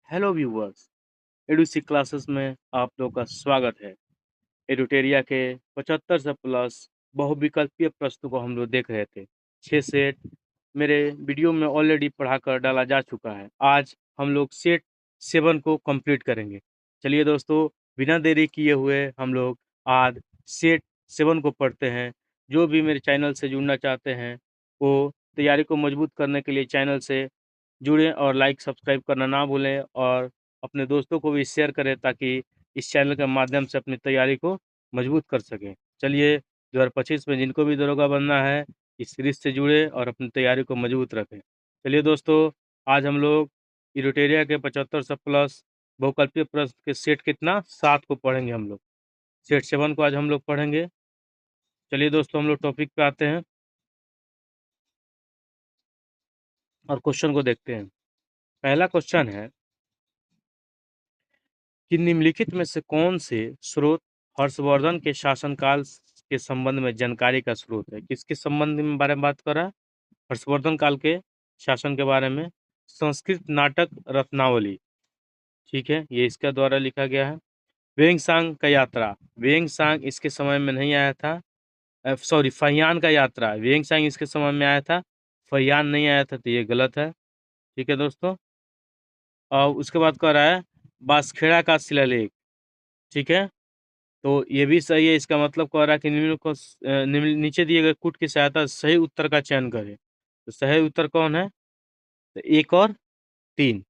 Hello viewers, एडुसी classes में आप लोग का स्वागत है। एडुटेरिया के 75 से प्लस बहुविकल्पीय प्रश्नों को हम लोग देख रहे थे। 6 सेट मेरे वीडियो में ऑलरेडी पढ़ाकर डाला जा चुका है। आज हम लोग सेट 7 को कंप्लीट करेंगे। चलिए दोस्तों, बिना देरी किए हुए हम लोग आज सेट 7 को पढ़ते हैं। जो भी मेरे चैनल से जुड़ना चाहते हैं वो तैयारी को मजबूत करने के लिए चैनल से जुड़ें और लाइक सब्सक्राइब करना ना भूलें और अपने दोस्तों को भी शेयर करें ताकि इस चैनल के माध्यम से अपनी तैयारी को मजबूत कर सकें। चलिए, 2025 में जिनको भी दरोगा बनना है इस सीरीज से जुड़े और अपनी तैयारी को मजबूत रखें। चलिए दोस्तों, आज हम लोग इरोटेरिया के 75 से प्लस बहुकल्पीय प्रश्न के सेट कितना 7 को पढ़ेंगे। हम लोग सेट 7 को आज हम लोग पढ़ेंगे। चलिए दोस्तों, हम लोग टॉपिक पे आते हैं और क्वेश्चन को देखते हैं। पहला क्वेश्चन है कि निम्नलिखित में से कौन से स्रोत हर्षवर्धन के शासनकाल के संबंध में जानकारी का स्रोत है? किसके संबंध में बारे में बात कर रहा है? हर्षवर्धन काल के शासन के बारे में। संस्कृत नाटक रत्नावली, ठीक है, ये इसका द्वारा लिखा गया है। वेंगसांग का यात्रा, वेंगसांग इसके समय में नहीं आया था। सॉरी, फहियान का यात्रा, वेंगसांग इसके समय में आया था, फहियान नहीं आया था, तो ये गलत है। ठीक है दोस्तों, और उसके बाद कह रहा है बांसखेड़ा का शिलालेख, ठीक है, तो ये भी सही है। इसका मतलब कह रहा है कि नीचे दिए गए कूट की सहायता से सही उत्तर का चयन करें। तो सही उत्तर कौन है? तो 1 और 3।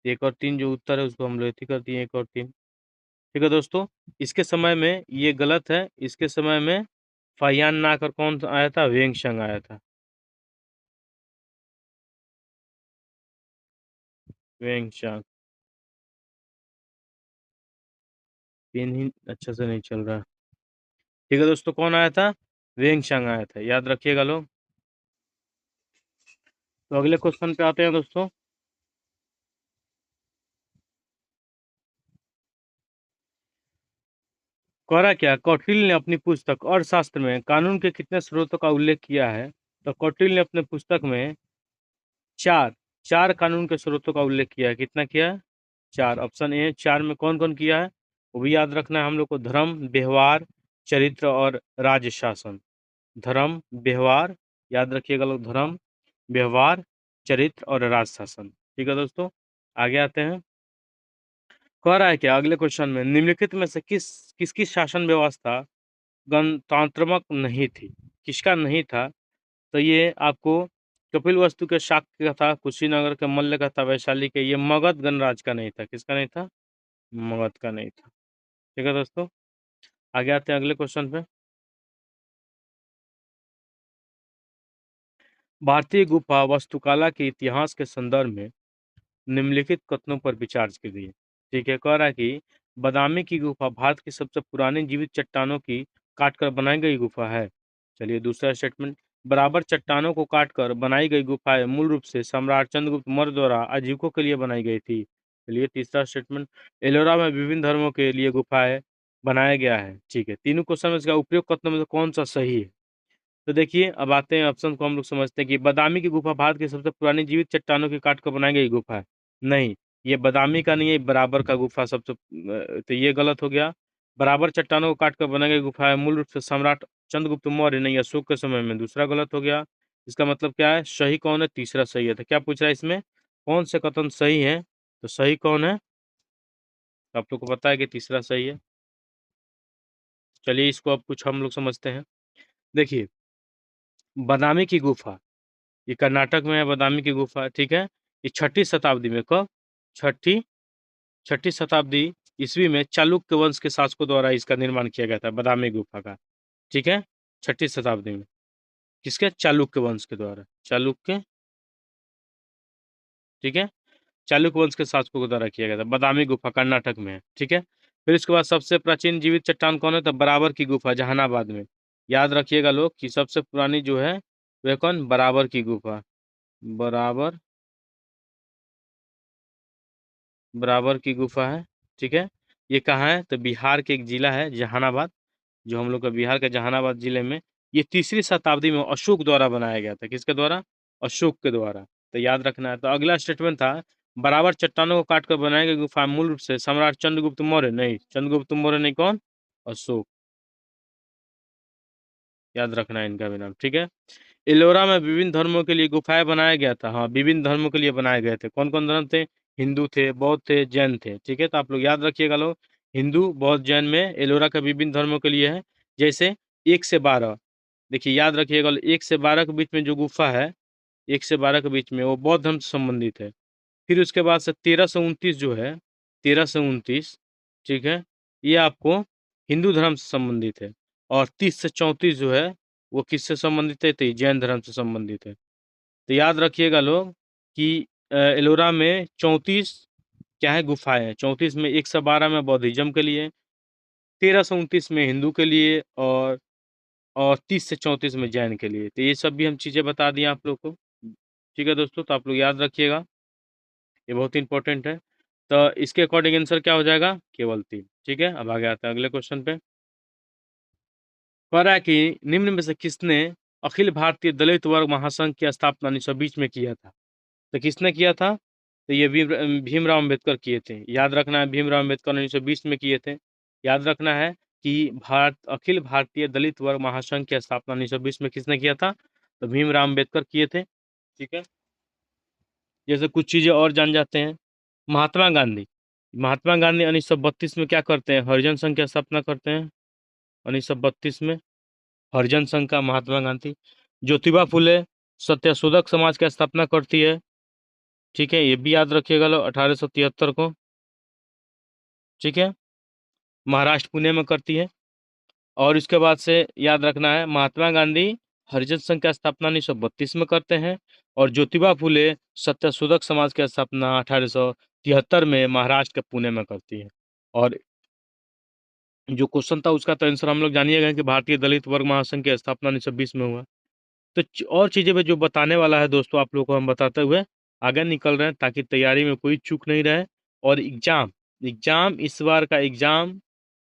1 और 3 जो उत्तर है उसको हम लोग कर दिए, 1 और 3। ठीक है दोस्तों, इसके समय में ये गलत है। इसके समय में फाहियान ना आकर कौन आया था? वेंगशंग आया था। वेंगशंग। पिन ही अच्छा से नहीं चल रहा। ठीक है दोस्तों, कौन आया था? वेंगशंग आया था, याद रखिएगा लोग। तो अगले क्वेश्चन पे आते हैं दोस्तों। कह रहा क्या? कौटिल्य ने अपनी पुस्तक अर्थशास्त्र में कानून के कितने स्रोतों का उल्लेख किया है? तो कौटिल्य ने अपने पुस्तक में चार चार कानून के स्रोतों का उल्लेख किया है। कितना किया है? 4। ऑप्शन ए 4 में कौन कौन किया है वो भी याद रखना है हम लोग को। धर्म, व्यवहार, चरित्र और राज्य शासन। धर्म, व्यवहार, याद रखिएगा लोग, धर्म, व्यवहार, चरित्र और राज शासन। ठीक है दोस्तों, आगे आते हैं। कह रहा है क्या अगले क्वेश्चन में निम्नलिखित में से किसकी शासन व्यवस्था गणतंत्रात्मक नहीं थी? किसका नहीं था? तो ये आपको कपिलवस्तु के शाक्य का था, कुशीनगर के मल्ल का था, वैशाली के। ये मगध गणराज का नहीं था। किसका नहीं था? मगध का नहीं था। ठीक है दोस्तों, आगे आते हैं अगले क्वेश्चन पे। भारतीय गुफा वास्तुकला के इतिहास के संदर्भ में निम्नलिखित कथनों पर विचार कीजिए। ठीक है, कह रहा है कि बादामी की गुफा भारत की सबसे पुरानी जीवित चट्टानों की काटकर बनाई गई गुफा है। चलिए दूसरा स्टेटमेंट, बराबर चट्टानों को काटकर बनाई गई गुफाएं मूल रूप से सम्राट चंद्रगुप्त मौर्य द्वारा आजीविकों के लिए बनाई गई थी। चलिए तीसरा स्टेटमेंट, एलोरा में विभिन्न धर्मों के लिए गुफाएं बनाया गया है। ठीक है, तीनों क्वेश्चन में इसका उपयोग कथनों में से कौन सा सही है? तो देखिए, अब आते हैं ऑप्शन को हम लोग समझते हैं कि बादामी की गुफा भारत की सबसे पुरानी जीवित चट्टानों की काट कर बनाई गई गुफा है। नहीं, ये बादामी का नहीं है, बराबर का गुफा सबसे तो ये गलत हो गया। बराबर चट्टानों को काट कर बनाई गई गुफा है मूल रूप से सम्राट चंद्रगुप्त मौर्य, नहीं, अशोक के समय में। दूसरा गलत हो गया। इसका मतलब क्या है? सही कौन है? तीसरा सही है। तो क्या पूछ रहा है इसमें? कौन से कथन सही है? तो सही कौन है? आप लोग को पता है कि तीसरा सही है। चलिए इसको अब कुछ हम लोग समझते हैं। देखिए, बादामी की गुफा, ये कर्नाटक में है। बादामी की गुफा, ठीक है, ये 6ठी शताब्दी में, कब? छठी छठी शताब्दी ईस्वी में चालुक्य वंश के शासकों द्वारा इसका निर्माण किया गया था, बादामी गुफा का। ठीक है, 6ठी शताब्दी में। किसके? चालुक्य वंश के द्वारा। चालुक्य, ठीक है, चालुक्य वंश के शासकों के द्वारा किया गया था। बादामी गुफा कर्नाटक में है। ठीक है, फिर इसके बाद सबसे प्राचीन जीवित चट्टान कौन है? तो बराबर की गुफा, जहानाबाद में। याद रखिएगा लोग कि सबसे पुरानी जो है वह कौन? बराबर की गुफा। बराबर बराबर की गुफा है। ठीक है, ये कहाँ है? तो बिहार के एक जिला है जहानाबाद, जो हम लोग का बिहार के जहानाबाद जिले में। ये 3री शताब्दी में अशोक द्वारा बनाया गया था। किसके द्वारा? अशोक के द्वारा। तो याद रखना है। तो अगला स्टेटमेंट था बराबर चट्टानों को काट कर बनाई गई गुफा मूल रूप से सम्राट चंद्रगुप्त मौर्य नहीं, चंद्रगुप्त मौर्य नहीं, कौन? अशोक। याद रखना है इनका भी नाम, ठीक है। एलोरा में विभिन्न धर्मों के लिए गुफाएं बनाया गया था। हाँ, विभिन्न धर्मों के लिए बनाए गए थे। कौन कौन धर्म थे? हिंदू थे, बौद्ध थे, जैन थे, ठीक है। तो आप लोग याद रखिएगा लोग, हिंदू बौद्ध जैन में एलोरा का विभिन्न धर्मों के लिए है। जैसे 1 से 12, देखिए याद रखिएगा, 1 से 12 के बीच में जो गुफा है, 1 से 12 के बीच में, वो बौद्ध धर्म से संबंधित है। फिर उसके बाद से 13 से 29 जो है, 13 से 29, ठीक है, ये आपको हिंदू धर्म से संबंधित है। और 30 से 34 जो है, वो किससे संबंधित है? तो ये जैन धर्म से संबंधित है। तो याद रखिएगा लोग कि एलोरा में 34 क्या है? गुफाएं हैं। 34 में 1 से 12 में बौद्धिज्म के लिए, 13 से 29 में हिंदू के लिए, और 30 से 34 में जैन के लिए। तो ये सब भी हम चीज़ें बता दिए आप लोग को, ठीक है दोस्तों। तो आप लोग याद रखिएगा, ये बहुत इंपॉर्टेंट है। तो इसके अकॉर्डिंग आंसर क्या हो जाएगा? केवल 3, ठीक है। अब आगे आते हैं अगले क्वेश्चन पे। कह रहा है कि निम्न में से किसने अखिल भारतीय दलित वर्ग महासंघ की स्थापना 1920 में किया था? तो किसने किया था? तो ये भीमराव अम्बेडकर किए थे। याद रखना है, भीमराव अम्बेडकर 1920 में किए थे। याद रखना है कि अखिल भारतीय दलित वर्ग महासंघ की स्थापना 1920 में किसने किया था? तो भीमराव अम्बेडकर किए थे, ठीक है। जैसे कुछ चीजें और जान जाते हैं। महात्मा गांधी, महात्मा गांधी 1932 में क्या करते हैं? हरिजन संघ की स्थापना करते हैं 1932 में, हरिजन संघ का महात्मा गांधी। ज्योतिबा फुले सत्यशोधक समाज की स्थापना करती है, ठीक है, ये भी याद रखिएगा लो, 1873 को, ठीक है, महाराष्ट्र पुणे में करती है। और इसके बाद से याद रखना है, महात्मा गांधी हरिजन संघ की स्थापना 1932 में करते हैं, और ज्योतिबा फुले सत्यशोधक समाज की स्थापना 1873 में महाराष्ट्र के पुणे में करती है। और जो क्वेश्चन था उसका तो आंसर हम लोग जानिएगा कि भारतीय दलित वर्ग महासंघ की स्थापना 1920 में हुआ। तो और चीजें भी जो बताने वाला है दोस्तों, आप लोगों को हम बताते हुए आगे निकल रहे हैं, ताकि तैयारी में कोई चूक नहीं रहे, और एग्जाम एग्जाम इस बार का एग्जाम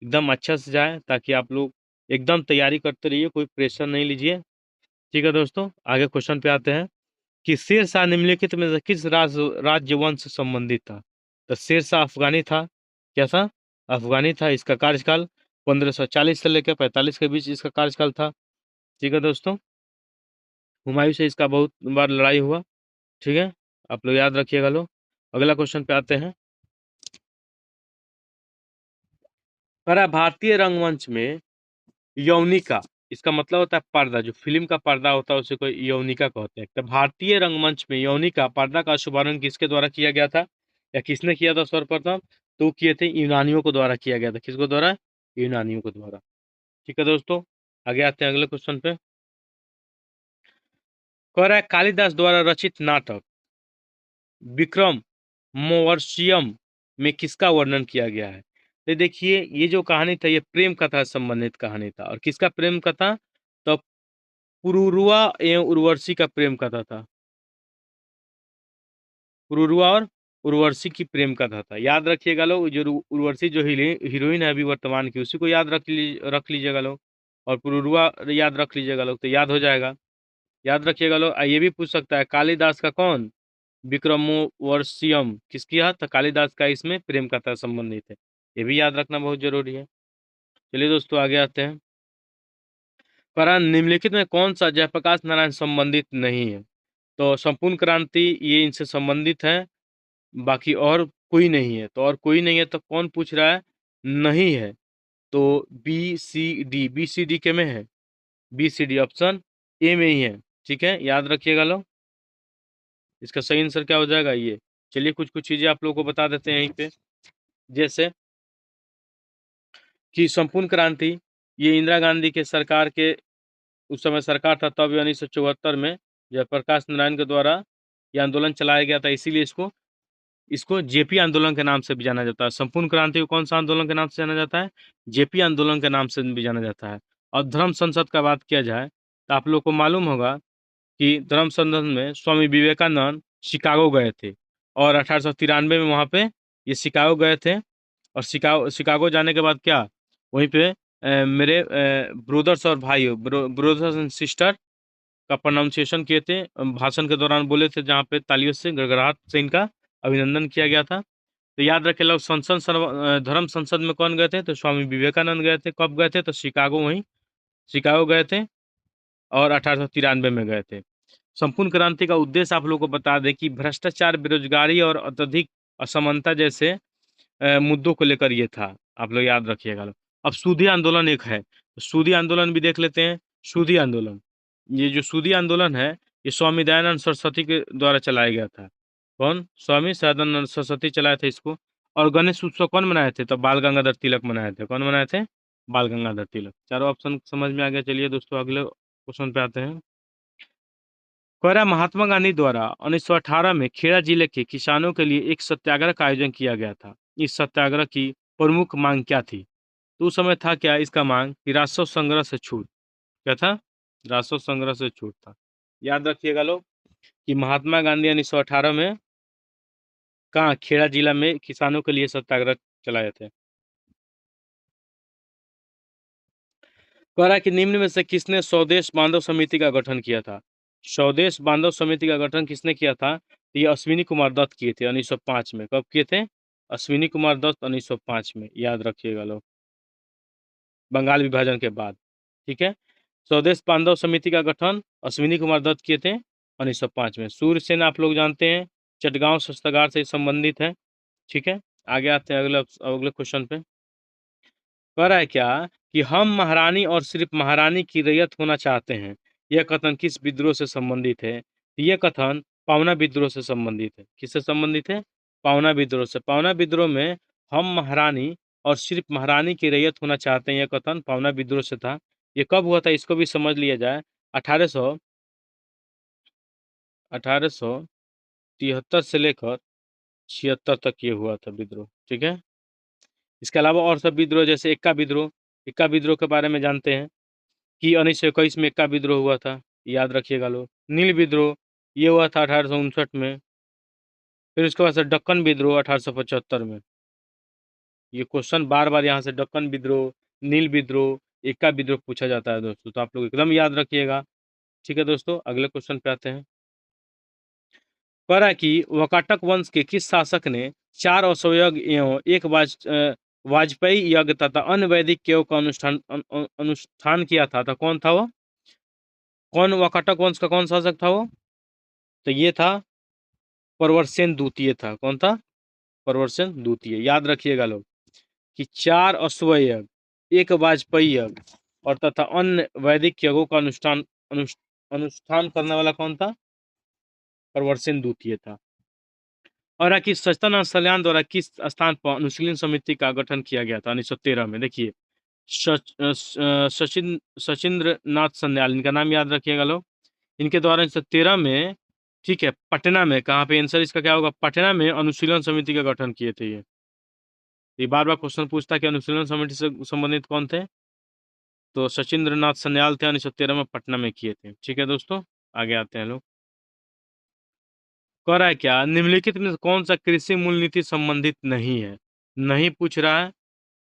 एकदम अच्छा से जाए, ताकि आप लोग एकदम तैयारी करते रहिए, कोई प्रेशर नहीं लीजिए, ठीक है दोस्तों। आगे क्वेश्चन पे आते हैं कि शेर शाह निम्नलिखित में से किस राज्य वंश से संबंधित था? तो शेर शाह अफगानी था। क्या था? अफगानी था। इसका कार्यकाल 1540 से लेकर 45 के बीच इसका कार्यकाल था, ठीक है दोस्तों। हुमायूं से इसका बहुत बार लड़ाई हुआ, ठीक है, आप लोग याद रखिएगा लो। अगला क्वेश्चन पे आते हैं। करा भारतीय रंगमंच में यौनिका, इसका मतलब होता है पर्दा, जो फिल्म का पर्दा होता है उसे कोई यौनिका कहते हैं। तो भारतीय रंगमंच में यौनिका पर्दा का शुभारंभ किसके द्वारा किया गया था, या किसने किया था सर्वप्रथम? तो किए थे यूनानियों को द्वारा किया गया था। किसको द्वारा? यूनानियों को द्वारा, ठीक है दोस्तों। आगे आते हैं अगले क्वेश्चन पे। कह रहा है कालिदास द्वारा रचित नाटक विक्रम मोवर्षियम में किसका वर्णन किया गया है? तो देखिए, ये जो कहानी था, ये प्रेम कथा से संबंधित कहानी था। और किसका प्रेम कथा? तो पुरुरुआ एवं उर्वशी का प्रेम कथा था। पुरुरुआ और उर्वशी की प्रेम कथा था। याद रखिएगा लोग, जो उर्वशी जो हीरोइन है अभी वर्तमान की, उसी को याद रख लीजिएगा लोग, और पुरुरुआ याद रख लीजिएगा लोग, तो याद हो जाएगा। याद रखिएगा लोग। ये भी पूछ सकता है कालिदास का कौन? विक्रमोर्वशियम किसकी है? तो कालिदास का इसमें प्रेम कथा संबंधित है। ये भी याद रखना बहुत जरूरी है। चलिए दोस्तों, आगे आते हैं। पर निम्नलिखित में कौन सा जयप्रकाश नारायण संबंधित नहीं है? तो संपूर्ण क्रांति ये इनसे संबंधित है, बाकी और कोई नहीं है। तो और कोई नहीं है तो कौन पूछ रहा है? नहीं है। तो बी सी डी के में है, B C D option A में ही है, ठीक है, याद रखिएगा लोग। इसका सही आंसर क्या हो जाएगा? ये। चलिए कुछ कुछ चीजें आप लोगों को बता देते हैं यहीं पे। जैसे कि संपूर्ण क्रांति ये इंदिरा गांधी के सरकार के, उस समय सरकार था तब, 1974 में जयप्रकाश नारायण के द्वारा ये आंदोलन चलाया गया था, इसीलिए इसको इसको जेपी आंदोलन के नाम से भी जाना जाता है। संपूर्ण क्रांति को कौन सा आंदोलन के नाम से जाना जाता है? जेपी आंदोलन के नाम से भी जाना जाता है। और धर्म संसद का बात किया जाए तो आप लोग को मालूम होगा कि धर्म संसद में स्वामी विवेकानंद शिकागो गए थे, और 1893 में वहाँ पे ये शिकागो गए थे। और शिकागो जाने के बाद क्या, वहीं पे मेरे ब्रदर्स और भाई, ब्रदर्स एंड सिस्टर का प्रोनाउंसिएशन किए थे, भाषण के दौरान बोले थे, जहाँ पे तालियों से गड़गड़ाहट से इनका अभिनंदन किया गया था। तो याद रखे लोग, धर्म संसद में कौन गए थे? तो स्वामी विवेकानंद गए थे। कब गए थे? तो शिकागो, वहीं शिकागो गए थे, और 1893 में गए थे। संपूर्ण क्रांति का उद्देश्य आप लोगों को बता दें कि भ्रष्टाचार, बेरोजगारी और अत्यधिक असमानता जैसे मुद्दों को लेकर ये था। आप लोग याद रखिएगा। अब सूदी आंदोलन एक है, तो सूदी आंदोलन भी देख लेते हैं। सूदी आंदोलन, ये जो सूदी आंदोलन है, ये स्वामी दयानंद सरस्वती के द्वारा चलाया गया था। कौन? स्वामी सदानंद सरस्वती चलाए थे इसको। और गणेश उत्सव कौन मनाए थे? तो बाल गंगाधर तिलक मनाए थे। कौन मनाए थे? बाल गंगाधर तिलक। चारों ऑप्शन समझ में आ गया। चलिए दोस्तों, अगले क्वेश्चन पे आते हैं। कोरा महात्मा गांधी द्वारा 1918 में खेड़ा जिले के किसानों के लिए एक सत्याग्रह का आयोजन किया गया था। इस सत्याग्रह की प्रमुख मांग क्या थी? तो उस समय था क्या इसका मांग? कि राजस्व संग्रह से छूट। क्या था? राजस्व संग्रह से छूट था। याद रखिएगा लोग कि महात्मा गांधी 1918 में कहाँ, खेड़ा जिला में किसानों के लिए सत्याग्रह चलाए थे। कह रहा है कि निम्न में से किसने स्वदेश बांधव समिति का गठन किया था? स्वदेश बांधव समिति का गठन किसने किया था? तो ये अश्विनी कुमार दत्त किए थे 1905 में। कब किए थे? अश्विनी कुमार दत्त 1905 में। याद रखिएगा लोग, बंगाल विभाजन के बाद। ठीक है। स्वदेश बांधव समिति का गठन अश्विनी कुमार दत्त किए थे 1905 में। सूर्यसेन आप लोग जानते हैं, चटगांव शस्त्रागार से संबंधित है। ठीक है। आगे आते हैं अगले अगले क्वेश्चन पे। कह रहा है क्या कि हम महारानी और सिर्फ महारानी की रैयत होना चाहते हैं। यह कथन किस विद्रोह से संबंधित है? यह कथन पावना विद्रोह से संबंधित है। किससे संबंधित है? पावना विद्रोह से। पावना विद्रोह में हम महारानी और सिर्फ महारानी की रैयत होना चाहते हैं, यह कथन पावना विद्रोह से था। ये कब हुआ था इसको भी समझ लिया जाए। 1873 से लेकर 76 तक ये हुआ था विद्रोह। ठीक है। इसके अलावा और सब विद्रोह, जैसे इक्का विद्रोह, इक्का विद्रोह के बारे में जानते हैं कि 1921 में इक्का विद्रोह हुआ था। याद रखिएगा लोग। नील विद्रोह ये हुआ था 1859 में। फिर उसके बाद से दक्कन विद्रोह 1875 में। ये क्वेश्चन बार बार यहाँ से दक्कन विद्रोह, नील विद्रोह, इक्का विद्रोह पूछा जाता है दोस्तों, तो आप लोग एकदम याद रखिएगा। ठीक है दोस्तों, अगले क्वेश्चन पे आते हैं। कह रहा है कि वाकाटक वंश के किस शासक ने 4 अश्वयज्ञ एवं एक वाजपेयी यज्ञ तथा अन्य वैदिक क्रियाओं का अनुष्ठान किया था? तो कौन था वो? कौन वाकाटक वंश का कौन शासक था वो? तो ये था प्रवरसेन द्वितीय था। कौन था? प्रवरसेन द्वितीय। याद रखिएगा लोग कि 4 अश्वयज्ञ, एक वाजपेयी यज्ञ और तथा अन्य वैदिक यज्ञों का अनुष्ठान करने वाला कौन था? प्रवरसेन द्वितीय था। और कि सच्चिदानंद सल्यान द्वारा किस स्थान पर अनुशीलन समिति का गठन किया गया था 1913 में? देखिए, सचिंद्र नाथ सन्याल, इनका नाम याद रखिएगा लोग। इनके द्वारा 1913 में, ठीक है, पटना में, कहाँ पे आंसर इसका क्या होगा? पटना में अनुशीलन समिति का गठन किए थे ये बार बार क्वेश्चन पूछता है कि अनुशीलन समिति से संबंधित कौन थे? तो सचिंद्र नाथ सन्याल थे, 1913 में पटना में किए थे। ठीक है दोस्तों, आगे आते हैं लोग। कह रहा है क्या निम्नलिखित में से कौन सा कृषि मूल्य नीति संबंधित नहीं है? नहीं पूछ रहा है।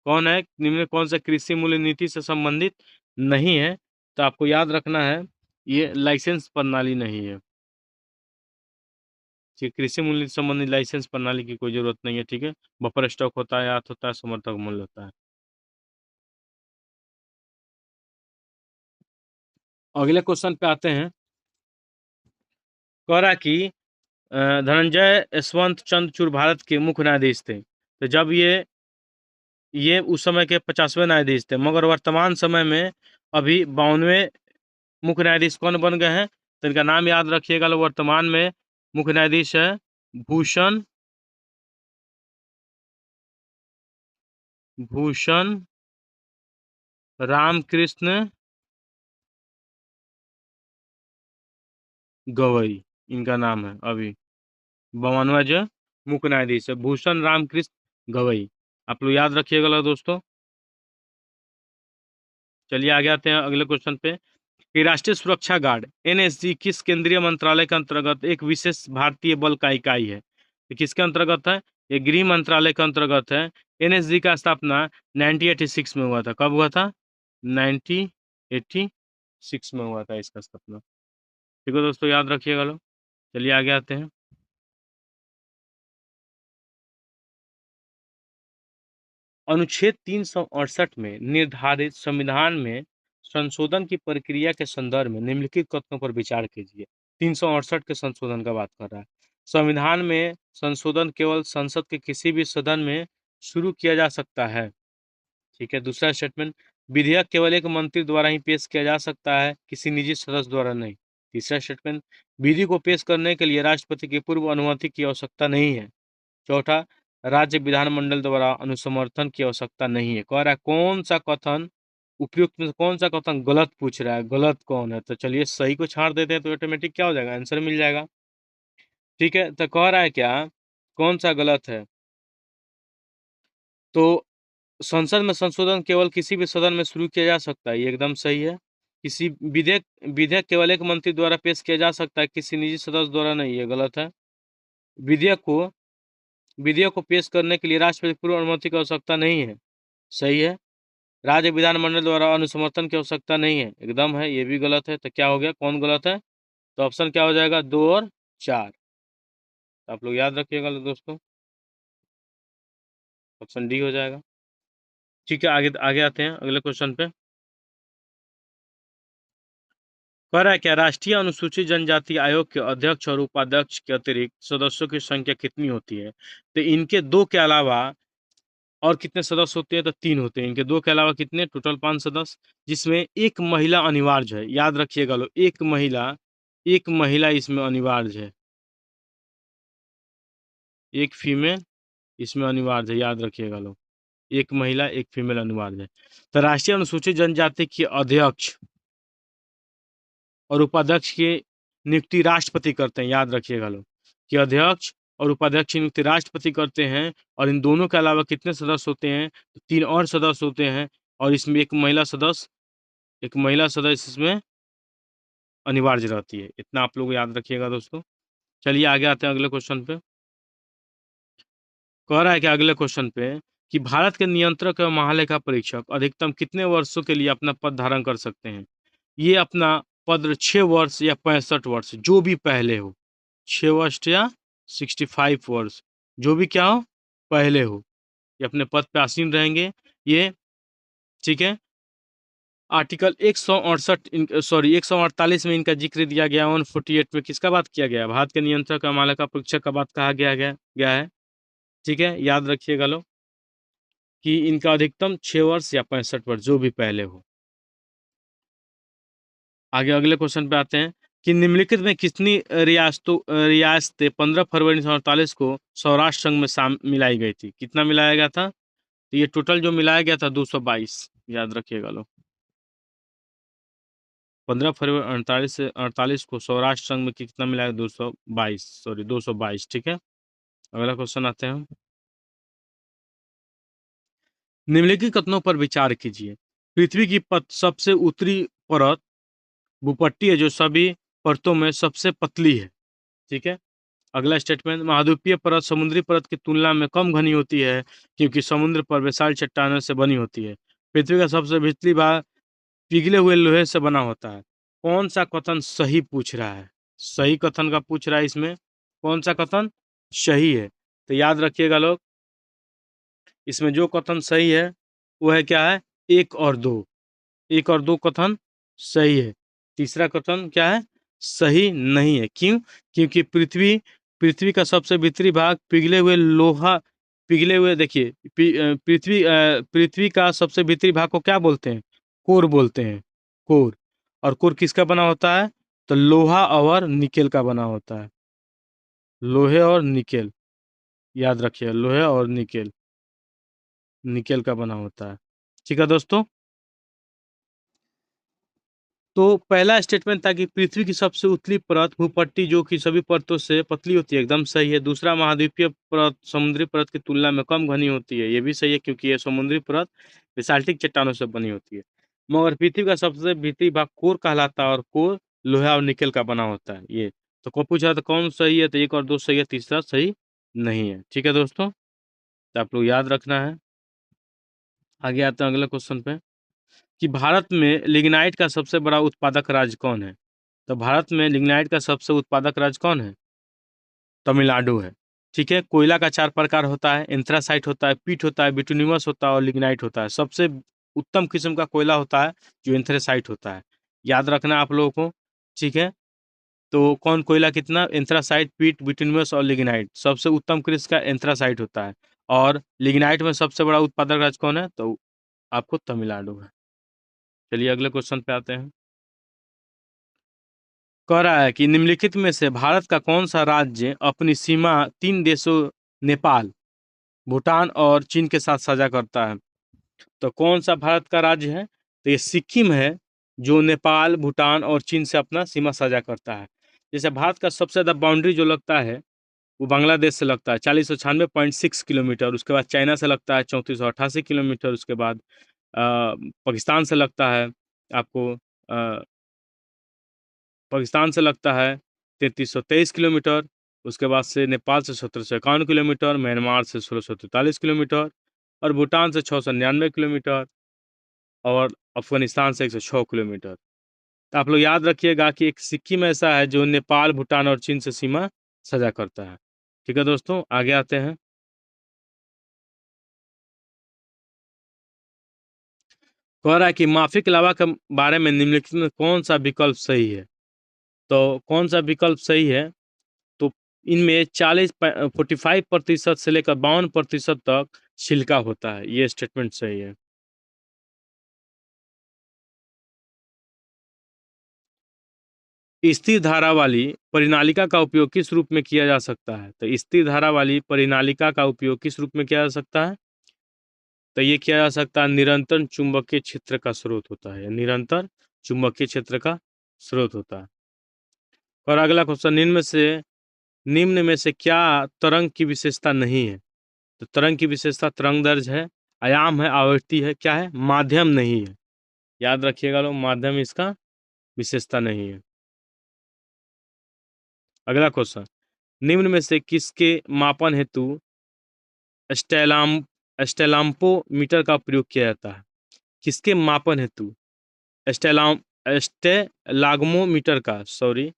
कौन है निम्न में कौन सा कृषि मूल्य नीति से संबंधित नहीं है? तो आपको याद रखना है, ये लाइसेंस प्रणाली नहीं है। ठीक, कृषि मूल्य से संबंधित लाइसेंस प्रणाली की कोई जरूरत नहीं है। ठीक है। बफर स्टॉक होता है, आयात होता है, समर्थक मूल्य होता है। अगले क्वेश्चन पे आते हैं। कह रहा है कि धनंजय यशवंत चंद्र चूड़ भारत के मुख्य न्यायाधीश थे। तो जब ये उस समय के 50वें न्यायाधीश थे, मगर वर्तमान समय में अभी 52वें मुख्य न्यायाधीश कौन बन गए हैं? तो इनका नाम याद रखिएगा लोग। वर्तमान में मुख्य न्यायाधीश है भूषण भूषण रामकृष्ण गवई, इनका नाम है अभी 52वां जो मुख्य न्यायाधीश है, भूषण रामकृष्ण गवई। आप लोग याद रखिएगा लोग दोस्तों। चलिए आगे आते हैं अगले क्वेश्चन पे कि राष्ट्रीय सुरक्षा गार्ड एनएसजी किस केंद्रीय मंत्रालय के अंतर्गत एक विशेष भारतीय बल का इकाई है? ये किसके अंतर्गत है? ये गृह मंत्रालय के अंतर्गत है। एनएसजी का स्थापना 1986 में हुआ था। कब हुआ था? 1986 में हुआ था इसका स्थापना। ठीक है दोस्तों, याद रखिएगा लोग। चलिए आगे आते हैं। अनुच्छेद 368 में निर्धारित संविधान में संशोधन की प्रक्रिया के संदर्भ में निम्नलिखित कथनों पर विचार कीजिए। 368 के संशोधन का बात कर रहा है। संविधान में संशोधन केवल संसद के किसी भी सदन में शुरू किया जा सकता है। ठीक है। दूसरा स्टेटमेंट, विधेयक केवल एक मंत्री द्वारा ही पेश किया जा सकता है, किसी निजी सदस्य द्वारा नहीं। तीसरा स्टेटमेंट, विधि को पेश करने के लिए राष्ट्रपति की पूर्व अनुमति की आवश्यकता नहीं है। चौथा, राज्य विधानमंडल द्वारा अनुसमर्थन की आवश्यकता नहीं है। कह रहा है कौन सा कथन उपयुक्त में से कौन सा कथन गलत पूछ रहा है, गलत कौन है। तो चलिए सही को छांट देते हैं तो ऑटोमेटिक क्या हो जाएगा, आंसर मिल जाएगा। ठीक है। तो कह रहा है क्या, कौन सा गलत है, तो संसद में संशोधन केवल किसी भी सदन में शुरू किया जा सकता है, ये एकदम सही है। किसी विधेयक विधेयक केवल एक मंत्री द्वारा पेश किया जा सकता है, किसी निजी सदस्य द्वारा नहीं, ये गलत है। विधेयक को विधेयक को पेश करने के लिए राष्ट्रपति की पूर्व अनुमति की आवश्यकता नहीं है, सही है। राज्य विधानमंडल द्वारा अनुसमर्थन की आवश्यकता नहीं है, एकदम है, ये भी गलत है। तो क्या हो गया, कौन गलत है, तो ऑप्शन क्या हो जाएगा, 2 और 4। तो आप लोग याद रखिएगा दोस्तों, ऑप्शन डी हो जाएगा। ठीक है, आगे आगे आते हैं अगले क्वेश्चन पे। कह रहा है क्या, राष्ट्रीय अनुसूचित जनजाति आयोग के अध्यक्ष और उपाध्यक्ष के अतिरिक्त सदस्यों की संख्या कितनी होती है। तो इनके दो के अलावा और कितने सदस्य होते हैं, तो 3 होते हैं। इनके दो के अलावा कितने, टोटल 5 सदस्य, जिसमें एक महिला अनिवार्य है, याद रखिएगा लोग, एक महिला इसमें अनिवार्य है, एक फीमेल इसमें अनिवार्य है, याद रखिएगा लोग, एक महिला एक फीमेल अनिवार्य है। तो राष्ट्रीय अनुसूचित जनजाति के अध्यक्ष और उपाध्यक्ष की नियुक्ति राष्ट्रपति करते हैं, याद रखिएगा लोग, कि अध्यक्ष और उपाध्यक्ष की नियुक्ति राष्ट्रपति करते हैं। और इन दोनों के अलावा कितने सदस्य होते हैं, तो 3 और सदस्य होते हैं, और इसमें एक महिला सदस्य इसमें अनिवार्य रहती है। इतना आप लोग याद रखिएगा दोस्तों। चलिए आगे आते हैं अगले क्वेश्चन पे। कह रहा है कि अगले क्वेश्चन पे कि भारत के नियंत्रक एवं महालेखा परीक्षक अधिकतम कितने वर्षों के लिए अपना पद धारण कर सकते हैं। ये अपना पद 6 वर्ष या 65 वर्ष, जो भी पहले हो, 6 वर्ष या 65 वर्ष, जो भी क्या हो, पहले हो, ये अपने पद पे आसीन रहेंगे ये। ठीक है। आर्टिकल 148 में इनका जिक्र दिया गया। 148 में किसका बात किया गया, भारत के नियंत्रक और महालेखा परीक्षक का बात कहा गया है। ठीक है, याद रखिएगा लोग कि इनका अधिकतम 6 वर्ष या 65 वर्ष, जो भी पहले हो। आगे अगले क्वेश्चन पे आते हैं कि निम्नलिखित में कितनी रियासतें 15 फरवरी 1948 को सौराष्ट्र संघ में मिलाई गई थी। कितना मिलाया गया था, तो ये टोटल जो मिलाया गया था 222, याद रखिएगा लोग। 15 फरवरी 48 को सौराष्ट्र संघ में कितना मिलाया, 222। ठीक है, अगला क्वेश्चन आते हैं। निम्नलिखित कथनों पर विचार कीजिए। पृथ्वी की सबसे उत्तरी परत भूपट्टी है, जो सभी परतों में सबसे पतली है। ठीक है। अगला स्टेटमेंट, महाद्वीपीय परत समुद्री परत की तुलना में कम घनी होती है, क्योंकि समुद्र पर विशाल चट्टानों से बनी होती है। पृथ्वी का सबसे भीतरी भाग पिघले हुए लोहे से बना होता है। कौन सा कथन सही पूछ रहा है, सही कथन का पूछ रहा है, इसमें कौन सा कथन सही है। तो याद रखिएगा लोग, इसमें जो कथन सही है वो है क्या है, 1 और 2। 1 और 2 कथन सही है। तीसरा कथन क्या है, सही नहीं है। क्यों, क्योंकि पृथ्वी का सबसे भीतरी भाग पिघले हुए देखिए, पृथ्वी का सबसे भीतरी भाग को क्या बोलते हैं, कोर बोलते हैं, कोर। और कोर किसका बना होता है, तो लोहा और निकेल का बना होता है, लोहे और निकेल, याद रखिए, लोहे और निकेल का बना होता है। ठीक है दोस्तों, तो पहला स्टेटमेंट था कि पृथ्वी की सबसे उतली परत भूपट्टी, जो कि सभी परतों से पतली होती है, एकदम सही है। दूसरा, महाद्वीपीय परत समुद्री परत की तुलना में कम घनी होती है, ये भी सही है, क्योंकि ये समुद्री परत बेसाल्टिक चट्टानों से बनी होती है। मगर पृथ्वी का सबसे भीतरी भाग कोर कहलाता है, और कोर लोहा और निकेल का बना होता है। ये तो को पूछा तो कौन सही है, तो 1 और 2 सही है, तीसरा सही नहीं है। ठीक है दोस्तों, तो आप लोग याद रखना है। आगे आते हैं अगले क्वेश्चन पे कि भारत में लिग्नाइट का सबसे बड़ा उत्पादक राज्य कौन है। तो भारत में लिग्नाइट का सबसे उत्पादक राज्य कौन है, तमिलनाडु है। ठीक है। कोयला का 4 प्रकार होता है, एंथ्रासाइट होता है, पीट होता है, बिटुमिनस होता है और लिग्नाइट होता है। सबसे उत्तम किस्म का कोयला होता है जो एंथ्रासाइट होता है, याद रखना है आप लोगों को। ठीक है। तो कौन कोयला कितना, एंथ्रासाइट, पीट, बिटुमिनस और लिग्नाइट। सबसे उत्तम कृषि का एंथ्रासाइट होता है। और लिग्नाइट में सबसे बड़ा उत्पादक राज्य कौन है, तो आपको तमिलनाडु है। चलिए अगले क्वेश्चन पे आते हैं। कह रहा है कि निम्नलिखित में से भारत का कौन सा राज्य अपनी सीमा 3 देशों नेपाल, भूटान और चीन के साथ साझा करता है। तो कौन सा भारत का राज्य है, तो ये सिक्किम है, जो नेपाल, भूटान और चीन से अपना सीमा साझा करता है। जैसे भारत का सबसे ज़्यादा बाउंड्री जो लगता है वो बांग्लादेश से लगता है 4096.6 किलोमीटर। उसके बाद चाइना से लगता है 3488 किलोमीटर। उसके बाद पाकिस्तान से लगता है आपको पाकिस्तान से लगता है 3323 किलोमीटर। उसके बाद से नेपाल से 1751 किलोमीटर, म्यांमार से 1643 किलोमीटर और भूटान से 699 किलोमीटर और अफगानिस्तान से 106 किलोमीटर। तो आप लोग याद रखिएगा कि एक सिक्किम ऐसा है जो नेपाल, भूटान और चीन से सीमा साझा करता है। ठीक है दोस्तों, आगे आते हैं। कह रहा है कि माफिक लावा के बारे में निम्नलिखित में कौन सा विकल्प सही है। तो कौन सा विकल्प सही है, तो इनमें 45% से लेकर 52% तक छिलका होता है, ये स्टेटमेंट सही है। स्थिर धारा वाली परिनालिका का उपयोग किस रूप में किया जा सकता है। तो स्थिर धारा वाली परिनालिका का उपयोग किस रूप में किया जा सकता है, तो ये किया जा सकता है निरंतर चुंबकीय क्षेत्र का स्रोत होता है, निरंतर चुंबकीय क्षेत्र का स्रोत होता है। और अगला क्वेश्चन, निम्न में से क्या तरंग की विशेषता नहीं है। तो तरंग की विशेषता तरंग दैर्ध्य है, आयाम है, आवृत्ति है, क्या है, माध्यम नहीं है। याद रखिएगा लोग, माध्यम इसका विशेषता नहीं है। अगला क्वेश्चन, निम्न में से किसके मापन हेतु स्टेलाम स्टेलाम्पोमीटर का प्रयोग किया जाता है। किसके मापन हेतु स्टेलाम स्टेलाग्मोमीटर का सॉरी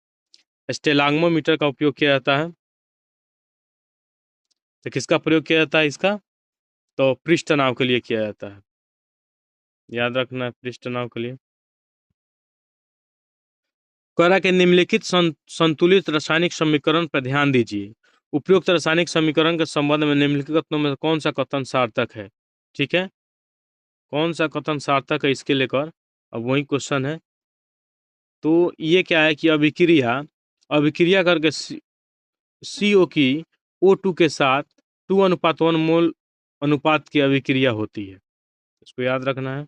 स्टेलाग्मोमीटर का उपयोग किया जाता है। तो किसका प्रयोग किया जाता है इसका, तो पृष्ठ तनाव के लिए किया जाता है। याद रखना है, पृष्ठ तनाव के लिए। कह के निम्नलिखित संतुलित रासायनिक समीकरण पर ध्यान दीजिए। उपयुक्त रासायनिक समीकरण के संबंध में निम्नलिखित कथनों में कौन सा कथन सार्थक है। ठीक है, कौन सा कथन सार्थक है इसके लेकर अब वही क्वेश्चन है। तो ये क्या है कि अभिक्रिया अभिक्रिया करके CO की O2 के साथ 2:1 मोल अनुपात की अभिक्रिया होती है, इसको याद रखना है।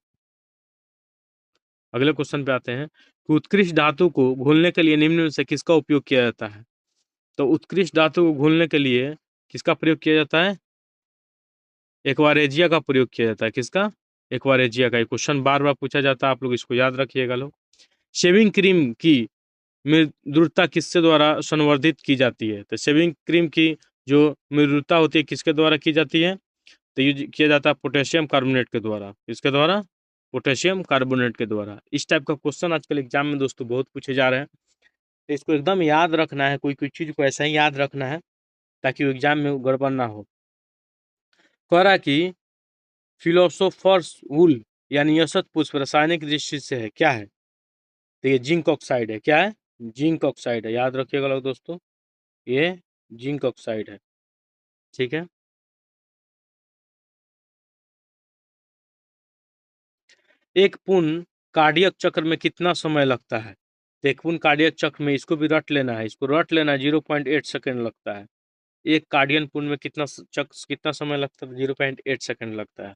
अगले क्वेश्चन पे आते हैं कि उत्कृष्ट धातु को घोलने के लिए निम्न में से किसका उपयोग किया जाता है। तो उत्कृष्ट धातु को घोलने के लिए किसका प्रयोग किया जाता है, एक्वारेजिया का प्रयोग किया जाता है। किसका, एक्वारेजिया का। ये क्वेश्चन बार बार पूछा जाता है, आप लोग इसको याद रखिएगा लोग। शेविंग क्रीम की मृदुता किसके द्वारा संवर्धित की जाती है। तो शेविंग क्रीम की जो मृदुता होती है किसके द्वारा की जाती है, तो ये किया जाता है पोटेशियम कार्बोनेट के द्वारा। इसके द्वारा, पोटेशियम कार्बोनेट के द्वारा। इस टाइप का क्वेश्चन आजकल एग्जाम में दोस्तों बहुत पूछे जा रहे हैं, तो इसको एकदम याद रखना है। कोई कोई चीज़ को ऐसा ही याद रखना है ताकि वो एग्जाम में गड़बड़ ना हो। कह रहा कि फिलोसोफर्स वुल यानी यशत पुष्प रासायनिक दृष्टि से है, क्या है, तो ये जिंक ऑक्साइड है। क्या है, जिंक ऑक्साइड है। याद रखिएगा लोग दोस्तों, ये जिंक ऑक्साइड है। ठीक है। एक पूर्ण कार्डियक चक्र में कितना समय लगता है। तो एक पूर्ण कार्डियक चक्र में, इसको भी रट लेना है, इसको रट लेना है, 0.8 सेकेंड लगता है। एक कार्डियन पूर्ण में कितना समय लगता है, 0.8 सेकेंड लगता है।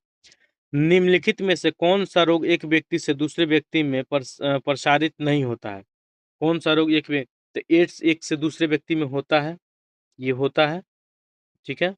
निम्नलिखित में से कौन सा रोग एक व्यक्ति से दूसरे व्यक्ति में प्रसारित नहीं होता है। कौन सा रोग तो एड्स एक से दूसरे व्यक्ति में होता है, ये होता है। ठीक है।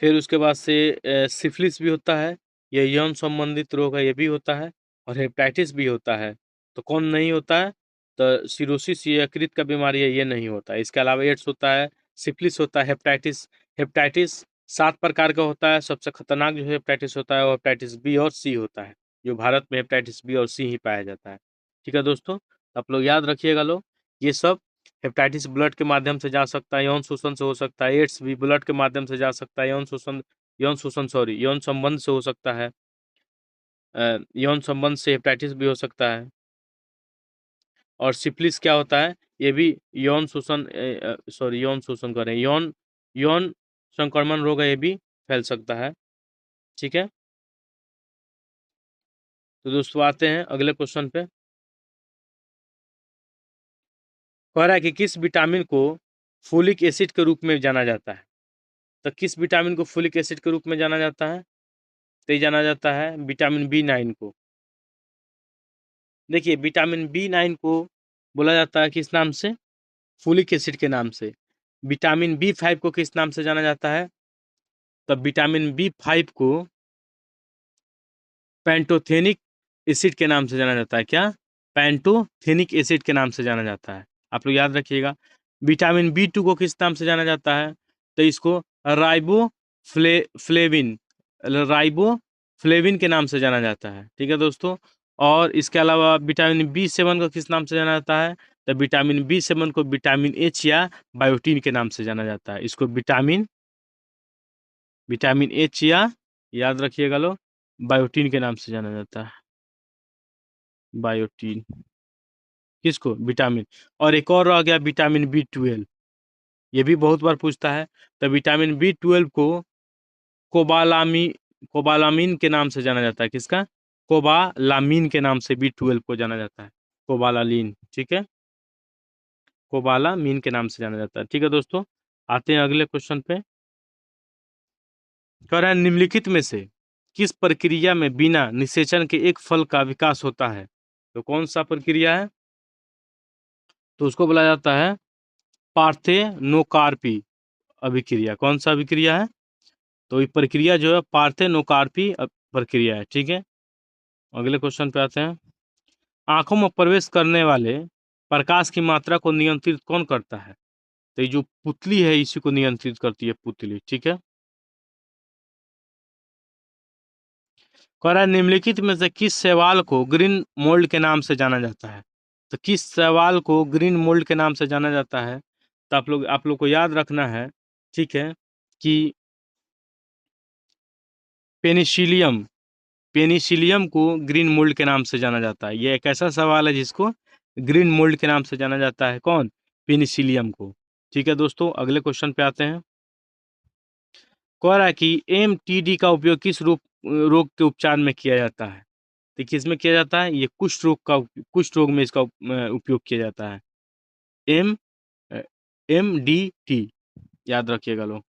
फिर उसके बाद से सिफिलिस भी होता है, ये यौन संबंधित रोग है, ये भी होता है। और हेपेटाइटिस भी होता है। तो कौन नहीं होता है, तो सिरोसिस, ये यकृत का बीमारी है, ये नहीं होता है। इसके अलावा एड्स होता है, सिफिलिस होता है, हेपेटाइटिस। हेपेटाइटिस 7 प्रकार का होता है। सबसे खतरनाक जो हेपेटाइटिस होता है वो हेपेटाइटिस बी और सी होता है, जो भारत में हेपेटाइटिस बी और सी ही पाया जाता है। ठीक है दोस्तों, आप लोग याद रखिएगा लोग ये सब। हेपेटाइटिस ब्लड के माध्यम से जा सकता है, यौन शोषण से हो सकता है। एड्स भी ब्लड के माध्यम से जा सकता है, यौन संबंध से हो सकता है। यौन संबंध से हेपेटाइटिस भी हो सकता है। और सिफिलिस क्या होता है, ये भी यौन शोषण करें, यौन यौन संक्रमण रोग है, ये भी फैल सकता है। ठीक है, तो दोस्तों आते हैं अगले क्वेश्चन पे। कह रहा है कि किस विटामिन को फोलिक एसिड के रूप में जाना जाता है। तो किस विटामिन को फोलिक एसिड के रूप में जाना जाता है, तो ये जाना जाता है विटामिन B9 को। देखिए विटामिन B9 को बोला जाता है किस नाम से, फोलिक एसिड के नाम से। विटामिन B5 को किस नाम से जाना जाता है, तब विटामिन B5 को पैंटोथेनिक एसिड के नाम से जाना जाता है। क्या, पैंटोथेनिक एसिड के नाम से जाना जाता है। आप लोग याद रखिएगा। विटामिन B2 को किस नाम से जाना जाता है, तो इसको राइबोफ्लेविन राइबोफ्लेविन के नाम से जाना जाता है। ठीक है दोस्तों। और इसके अलावा विटामिन B7 को किस नाम से जाना जाता है, तो विटामिन B7 को विटामिन H या बायोटीन के नाम से जाना जाता है। इसको विटामिन H या, याद रखिएगा लोग, बायोटीन के नाम से जाना जाता है। बायोटीन किसको, विटामिन। और एक और आ गया विटामिन B12, ये भी बहुत बार पूछता है। तो विटामिन B12 को कोबालामी कोबालामीन के नाम से जाना जाता है। किसका, कोबालामीन के नाम से B12 को जाना जाता है, कोबालालीन। ठीक है, कोबालामीन के नाम से जाना जाता है। ठीक है दोस्तों, आते हैं अगले क्वेश्चन पे। कह रहा है निम्नलिखित में से किस प्रक्रिया में बिना निषेचन के एक फल का विकास होता है। तो कौन सा प्रक्रिया है, तो उसको बोला जाता है पार्थेनोकार्पी अभिक्रिया। कौन सा अभिक्रिया है, तो ये प्रक्रिया जो है पार्थेनोकार्पी प्रक्रिया है। ठीक है, अगले क्वेश्चन पे आते हैं। आंखों में प्रवेश करने वाले प्रकाश की मात्रा को नियंत्रित कौन करता है, तो ये जो पुतली है इसी को नियंत्रित करती है, पुतली। ठीक है, कह रहा है निम्नलिखित में से किस शैवाल को ग्रीन मोल्ड के नाम से जाना जाता है। तो किस शैवाल को ग्रीन मोल्ड के नाम से जाना जाता है, तो आप लोग को याद रखना है। ठीक है, कि पेनिसिलियम पेनिसिलियम को ग्रीन मोल्ड के नाम से जाना जाता है। ये एक ऐसा सवाल है जिसको ग्रीन मोल्ड के नाम से जाना जाता है। कौन, पेनिसिलियम को। ठीक है दोस्तों, अगले क्वेश्चन पे आते हैं। कह रहा है कि MTD का उपयोग किस रोग के उपचार में किया जाता है। तो किस में किया जाता है, ये कुष्ठ रोग में इसका उपयोग किया जाता है। एम MDT, याद रखिएगा लोग,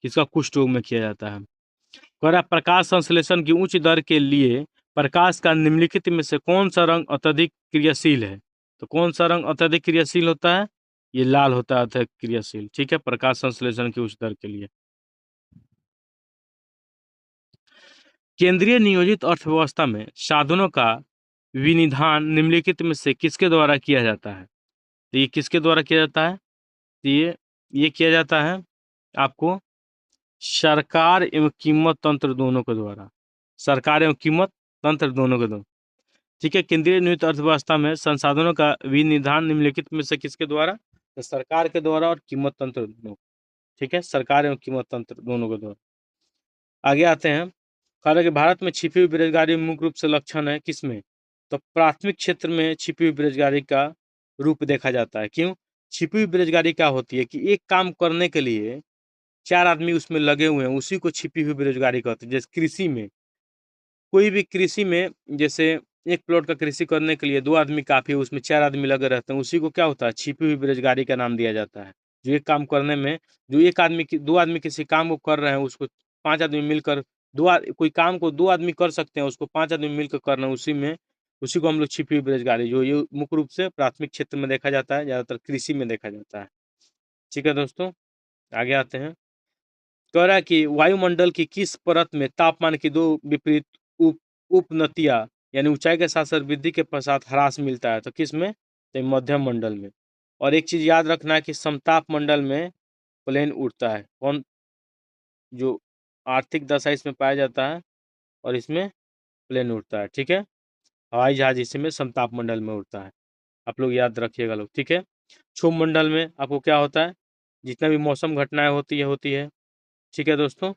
किसका, कुष्ठ रोग में किया जाता है। कह रहा है प्रकाश संश्लेषण की उच्च दर के लिए प्रकाश का निम्नलिखित में से कौन सा रंग अत्यधिक क्रियाशील है। तो कौन सा रंग अत्यधिक क्रियाशील होता है, ये लाल होता है अत्यधिक क्रियाशील। ठीक है, प्रकाश संश्लेषण की उच्च दर के लिए। केंद्रीय नियोजित अर्थव्यवस्था में साधनों का विनिधान निम्नलिखित में से किसके द्वारा किया जाता है। तो ये किसके द्वारा किया जाता है, तो ये किया जाता है आपको सरकार एवं कीमत तंत्र दोनों के द्वारा। सरकार एवं कीमत तंत्र दोनों के द्वारा। ठीक है, केंद्रीय नियोजित अर्थव्यवस्था में संसाधनों का विनिधान निम्नलिखित में से किसके द्वारा, तो सरकार के द्वारा और कीमत तंत्र दोनों। ठीक है, सरकार एवं कीमत तंत्र दोनों के द्वारा। आगे आते हैं। हालांकि भारत में छिपी हुई बेरोजगारी मुख्य रूप से लक्षण है किसमें, तो प्राथमिक क्षेत्र में छिपी हुई बेरोजगारी का रूप देखा जाता है। क्यों, छिपी हुई बेरोजगारी क्या होती है कि एक काम करने के लिए 4 आदमी उसमें लगे हुए हैं, उसी को छिपी हुई बेरोजगारी कहते हैं। जैसे कृषि में, कोई भी कृषि में, जैसे एक प्लॉट का कृषि करने के लिए 2 आदमी काफी है, उसमें 4 आदमी लगे रहते हैं, उसी को क्या होता है, छिपी हुई बेरोजगारी का नाम दिया जाता है। जो एक काम करने में, जो एक आदमी 2 आदमी किसी काम को कर रहे हैं, उसको 5 आदमी मिलकर कोई काम को 2 आदमी कर सकते हैं, उसको 5 आदमी मिलकर करना, उसी को हम लोग छिपी हुई बेरोजगारी, जो ये मुख्य रूप से प्राथमिक क्षेत्र में देखा जाता है, ज्यादातर कृषि में देखा जाता है। ठीक है दोस्तों, आगे आते हैं। कह रहा है कि वायुमंडल की किस परत में तापमान की दो विपरीत उप उपनतियां, यानी ऊंचाई के साथ साथ वृद्धि के पश्चात ह्रास मिलता है, तो किस में, तो मध्यम मंडल में। और एक चीज याद रखना है कि समताप मंडल में प्लेन उड़ता है। कौन, जो आर्थिक दशा इसमें पाया जाता है, और इसमें प्लेन उड़ता है। ठीक है, हवाई जहाज इसमें समताप मंडल में उड़ता है। आप लोग याद रखिएगा लोग, ठीक है। क्षोभ मंडल में आपको क्या होता है, जितना भी मौसम घटनाएं होती है, ठीक है दोस्तों।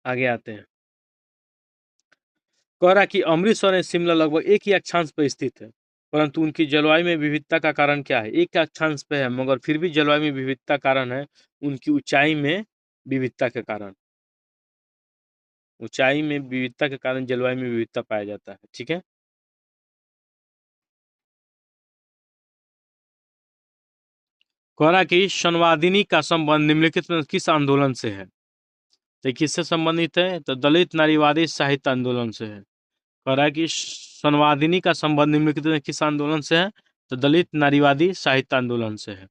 आगे आते हैं। कह रहा कि अमृतसर और शिमला लगभग एक ही अक्षांश पर स्थित है, परंतु उनकी जलवायु में विविधता का कारण क्या है? एक अक्षांश पे है मगर फिर भी जलवायु में विविधता कारण है उनकी ऊंचाई में विविधता के कारण। ऊंचाई में विविधता के कारण जलवायु में विविधता पाया जाता है, ठीक है। कह रहा कि संवादिनी का संबंध निम्नलिखित में किस आंदोलन से है? तो किससे संबंधित है? तो दलित नारीवादी साहित्य आंदोलन से है। कह रहा है कि संवादिनी का संबंध निम्नलिखित में किस आंदोलन से है? तो दलित नारीवादी साहित्य आंदोलन से है।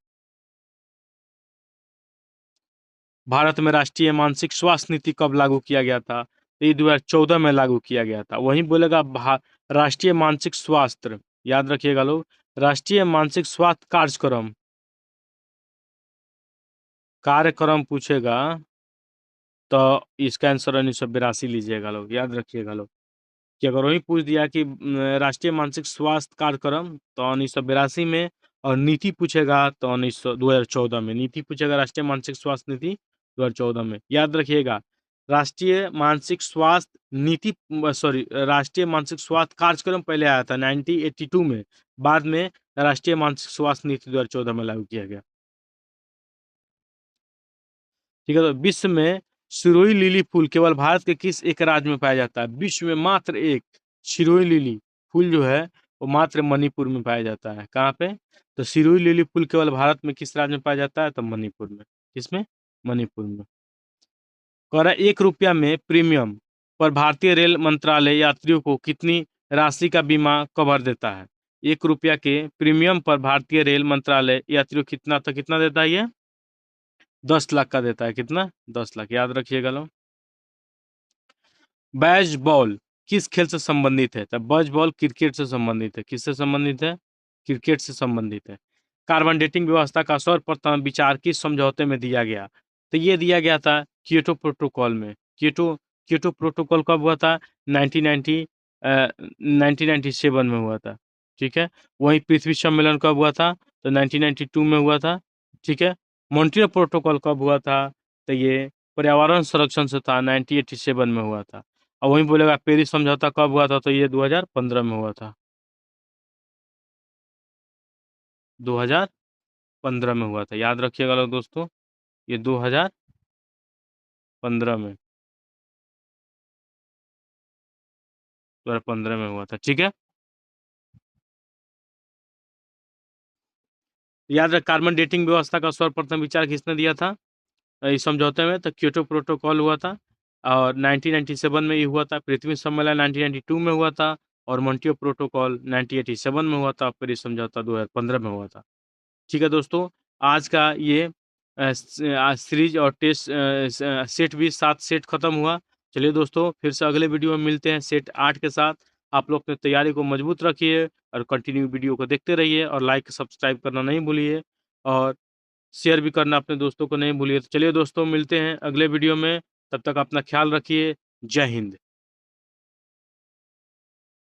भारत में राष्ट्रीय मानसिक स्वास्थ्य नीति कब लागू किया गया था? तो ये 2014 में लागू किया गया था। वहीं बोलेगा राष्ट्रीय मानसिक स्वास्थ्य, याद रखिएगा लोग, राष्ट्रीय मानसिक स्वास्थ्य कार्यक्रम पूछेगा तो इसका आंसर 1982 लीजिएगा लोग, याद रखिएगा लोग। कि अगर वही पूछ दिया कि राष्ट्रीय मानसिक स्वास्थ्य कार्यक्रम तो 1982 में, और नीति पूछेगा तो 2014 में। नीति पूछेगा राष्ट्रीय मानसिक स्वास्थ्य नीति 2014 में, याद रखिएगा। राष्ट्रीय मानसिक स्वास्थ्य नीति, सॉरी, राष्ट्रीय मानसिक स्वास्थ्य कार्यक्रम पहले आया था 1982 में, बाद में राष्ट्रीय मानसिक स्वास्थ्य नीति 2014 में लागू किया गया, ठीक है। तो विश्व में सिरोही लिली फूल केवल भारत के किस एक राज्य में पाया जाता है? विश्व में मात्र एक सिरोही लिली फूल जो है वो मात्र मणिपुर में पाया जाता है। कहाँ पे? तो सिरोही लिली फूल केवल भारत में किस राज्य में पाया जाता है? तो मणिपुर में। किसमें? मणिपुर में। कह रहा है 1 रुपया में प्रीमियम पर भारतीय रेल मंत्रालय यात्रियों को कितनी राशि का बीमा कवर देता है? 1 रुपया के प्रीमियम पर भारतीय रेल मंत्रालय यात्रियों कितना देता है ये? 10 लाख का देता है। कितना? 10 लाख, याद रखिएगा लोग। बैज बॉल किस खेल से संबंधित है? तो बैज बॉल क्रिकेट से संबंधित है। किससे संबंधित है? क्रिकेट से संबंधित है। कार्बन डेटिंग व्यवस्था का सर्वप्रथम विचार किस समझौते में दिया गया? तो ये दिया गया था क्योटो प्रोटोकॉल में। क्योटो प्रोटोकॉल कब हुआ था? 1990 1997 में हुआ था, ठीक है। वहीं पृथ्वी सम्मेलन कब हुआ था? तो 1992 में हुआ था, ठीक है। मॉन्ट्रियल प्रोटोकॉल कब हुआ था? तो ये पर्यावरण संरक्षण से था, 1987 में हुआ था। और वहीं बोलेगा पेरिस समझौता कब हुआ था? तो ये 2015 में हुआ था। 2015 में हुआ था, याद रखिएगा लोग दोस्तों, ये 2015 में 2015 में हुआ था, ठीक है। याद रख, कार्बन डेटिंग व्यवस्था का सर्वप्रथम विचार किसने दिया था इस समझौते में? तो क्योटो प्रोटोकॉल हुआ था, और 1997 में ये हुआ था। पृथ्वी सम्मेलन 1992 में हुआ था, और मॉन्ट्रियल प्रोटोकॉल 1987 में हुआ था। पेरिस समझौता 2015 में हुआ था, ठीक है दोस्तों। आज का ये सीरीज और टेस्ट सेट भी 7 सेट खत्म हुआ। चलिए दोस्तों, फिर से अगले वीडियो में मिलते हैं सेट 8 के साथ। आप लोग अपनी तैयारी को मजबूत रखिए और कंटिन्यू वीडियो को देखते रहिए, और लाइक सब्सक्राइब करना नहीं भूलिए, और शेयर भी करना अपने दोस्तों को नहीं भूलिए। तो चलिए दोस्तों, मिलते हैं अगले वीडियो में। तब तक अपना ख्याल रखिए। जय हिंद।